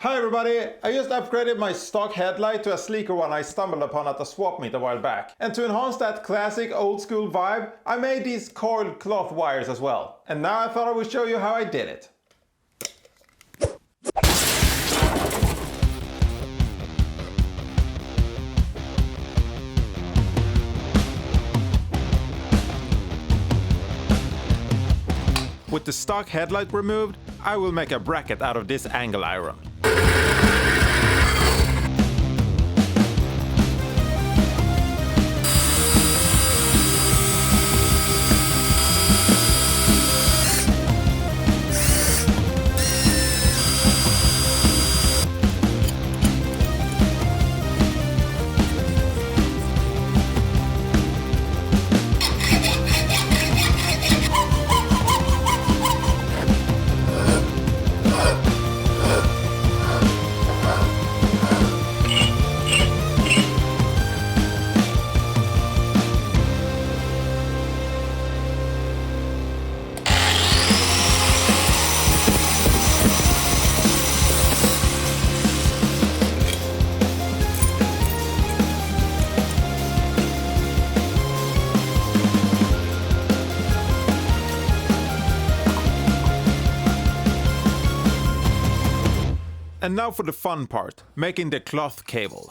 Hi everybody! I just upgraded my stock headlight to a sleeker one I stumbled upon at a swap meet a while back. And to enhance that classic old school vibe, I made these coiled cloth wires as well. And now I thought I would show you how I did it. With the stock headlight removed, I will make a bracket out of this angle iron. And now for the fun part, making the cloth cable.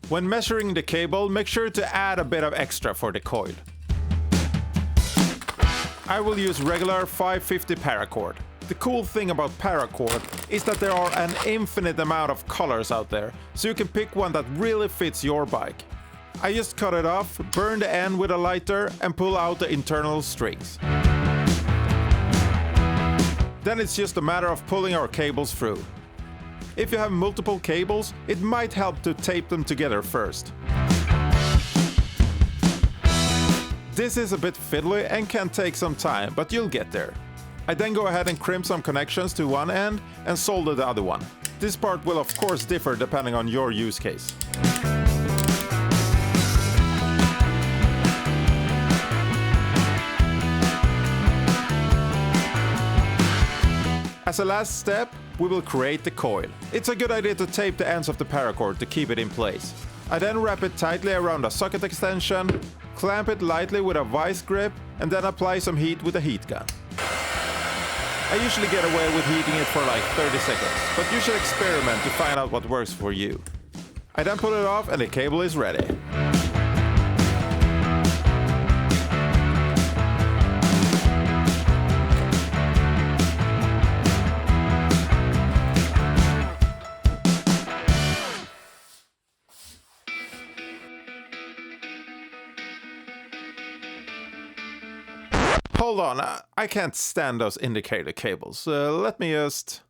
When measuring the cable, make sure to add a bit of extra for the coil. I will use regular 550 paracord. The cool thing about paracord is that there are an infinite amount of colors out there, so you can pick one that really fits your bike. I just cut it off, burn the end with a lighter and pull out the internal strings. Then it's just a matter of pulling our cables through. If you have multiple cables, it might help to tape them together first. This is a bit fiddly and can take some time, but you'll get there. I then go ahead and crimp some connections to one end and solder the other one. This part will of course differ depending on your use case. As a last step, we will create the coil. It's a good idea to tape the ends of the paracord to keep it in place. I then wrap it tightly around a socket extension, clamp it lightly with a vice grip, and then apply some heat with a heat gun. I usually get away with heating it for like 30 seconds, but you should experiment to find out what works for you. I then pull it off and the cable is ready. Hold on, I can't stand those indicator cables. Let me just...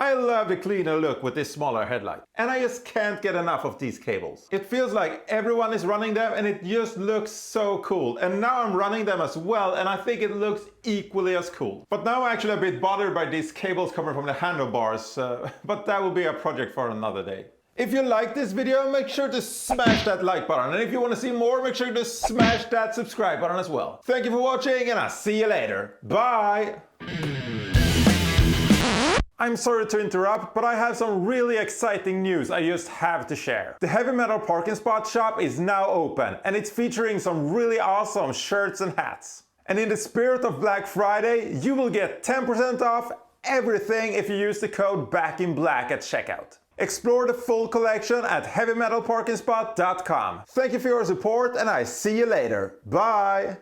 I love the cleaner look with this smaller headlight, and I just can't get enough of these cables. It feels like everyone is running them and it just looks so cool. And now I'm running them as well and I think it looks equally as cool. But now I'm actually a bit bothered by these cables coming from the handlebars, but that will be a project for another day. If you like this video, make sure to smash that like button, and if you want to see more, make sure to smash that subscribe button as well. Thank you for watching and I'll see you later. Bye! I'm sorry to interrupt, but I have some really exciting news I just have to share. The Heavy Metal Parking Spot shop is now open, and it's featuring some really awesome shirts and hats. And in the spirit of Black Friday, you will get 10% off everything if you use the code BACKINBLACK at checkout. Explore the full collection at heavymetalparkingspot.com. Thank you for your support and I see you later. Bye!